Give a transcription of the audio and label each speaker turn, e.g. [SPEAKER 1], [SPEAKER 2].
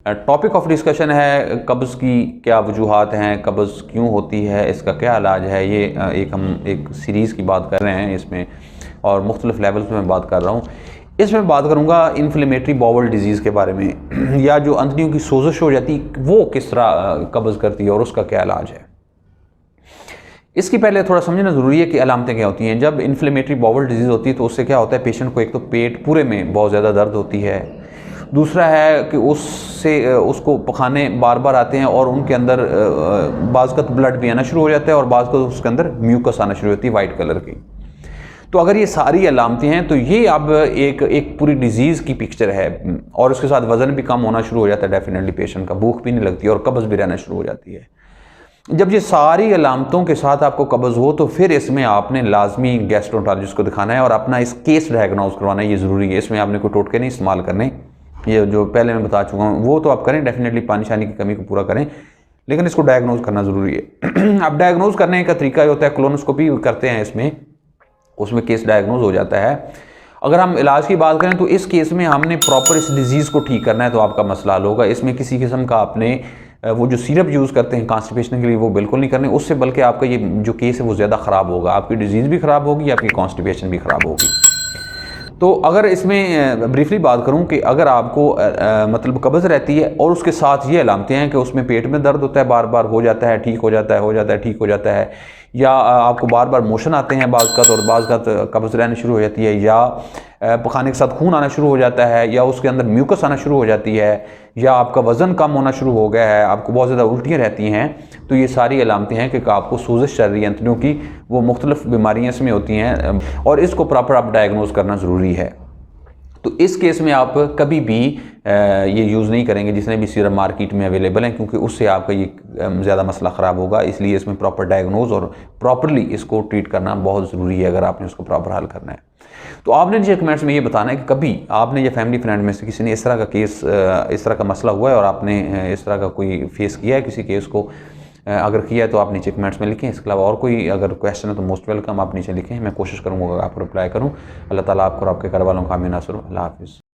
[SPEAKER 1] Topic of discussion है कब्ज़ की क्या वजूहात हैं, कब्ज़ क्यों होती है, इसका क्या इलाज है। ये हम एक सीरीज़ की बात कर रहे हैं इसमें, और मुख्तलिफ लेवल्स में बात कर रहा हूँ। इसमें बात करूँगा इन्फ्लेमेटरी बाउल डिजीज़ के बारे में या जो अंतड़ियों की सोजिश हो जाती वो किस तरह कब्ज़ करती है और उसका क्या इलाज है। इसकी पहले थोड़ा समझना ज़रूरी है कि अलामतें क्या होती हैं। जब इन्फ्लेमेटरी बाउल डिजीज़ होती है तो उससे क्या होता है, पेशेंट को एक तो पेट पूरे में बहुत ज़्यादा दर्द होती है, दूसरा है कि उसको पखाने बार बार आते हैं और उनके अंदर बाज़ ब्लड भी आना शुरू हो जाता है और बाज़ उसके अंदर म्यूकस आना शुरू होती है वाइट कलर की। तो अगर ये सारी अलामतें हैं तो ये अब एक पूरी डिजीज़ की पिक्चर है, और उसके साथ वज़न भी कम होना शुरू हो जाता है डेफिनेटली, पेशेंट का भूख भी नहीं लगती और कब्ज़ भी रहना शुरू हो जाती है। जब ये सारी अलामतों के साथ आपको कब्ज़ हो तो फिर इसमें आपने लाजमी गैस्ट्रोएंटेरोलॉजिस्ट को दिखाना है और अपना इस केस डायग्नोज करवाना है, ये ज़रूरी है। इसमें आपने कोई टोटके नहीं इस्तेमाल करने, ये जो पहले मैं बता चुका हूँ वो तो आप करें, डेफिनेटली पानी शानी की कमी को पूरा करें, लेकिन इसको डायग्नोज करना ज़रूरी है। अब डायग्नोज करने का तरीका होता है, कोलोनोस्कोपी करते हैं इसमें, उसमें केस डायग्नोज हो जाता है। अगर हम इलाज की बात करें तो इस केस में हमने प्रॉपर इस डिजीज़ को ठीक करना है तो आपका मसला हल होगा। इसमें किसी किस्म का आपने वो जो सिरप यूज़ करते हैं कॉन्स्टिपेशन के लिए वो बिल्कुल नहीं करने, उससे बल्कि आपका ये जो केस है वो ज़्यादा ख़राब होगा, आपकी डिजीज़ भी ख़राब होगी, आपकी कॉन्स्टिपेशन भी ख़राब होगी। तो अगर इसमें ब्रीफली बात करूं कि अगर आपको मतलब कब्ज़ रहती है और उसके साथ ये अलामतें हैं कि उसमें पेट में दर्द होता है, बार बार हो जाता है, ठीक हो जाता है, हो जाता है, ठीक हो जाता है, या आपको बार बार मोशन आते हैं बाज़ और बाज़ कब्ज़ रहनी शुरू हो जाती है, या पखाने के साथ खून आना शुरू हो जाता है, या उसके अंदर म्यूकस आना शुरू हो जाती है, या आपका वज़न कम होना शुरू हो गया है, आपको बहुत ज़्यादा उल्टियाँ रहती हैं, तो ये सारी अलामतें हैं कि आपको सूजिश चल रही है अंतड़ियों की। वो मुख्तलिफ बीमारियाँ इसमें होती हैं और इसको प्रॉपर आप डायग्नोज करना ज़रूरी है। तो इस केस में आप कभी भी ये यूज़ नहीं करेंगे जिसने भी सीरम मार्केट में अवेलेबल हैं, क्योंकि उससे आपका ये ज़्यादा मसला ख़राब होगा। इसलिए इसमें प्रॉपर डायग्नोज और प्रॉपरली इसको ट्रीट करना बहुत ज़रूरी है अगर आपने उसको प्रॉपर हल करना है। तो आपने नीचे कमेंट्स में ये बताना है कि कभी आपने या फैमिली फ्रेंड में से किसी ने इस तरह का केस, इस तरह का मसला हुआ है और आपने इस तरह का कोई फेस किया है किसी केस को। अगर किया है तो आप नीचे कमेंट्स में लिखें। इसके अलावा और कोई अगर क्वेश्चन है तो मोस्ट वेलकम, आप नीचे लिखें, मैं कोशिश करूँगा आपको रिप्लाई करूँ। अल्लाह ताला आपको और आपके घर वालों का हामी नासर हो। अल्लाह हाफ़िज़।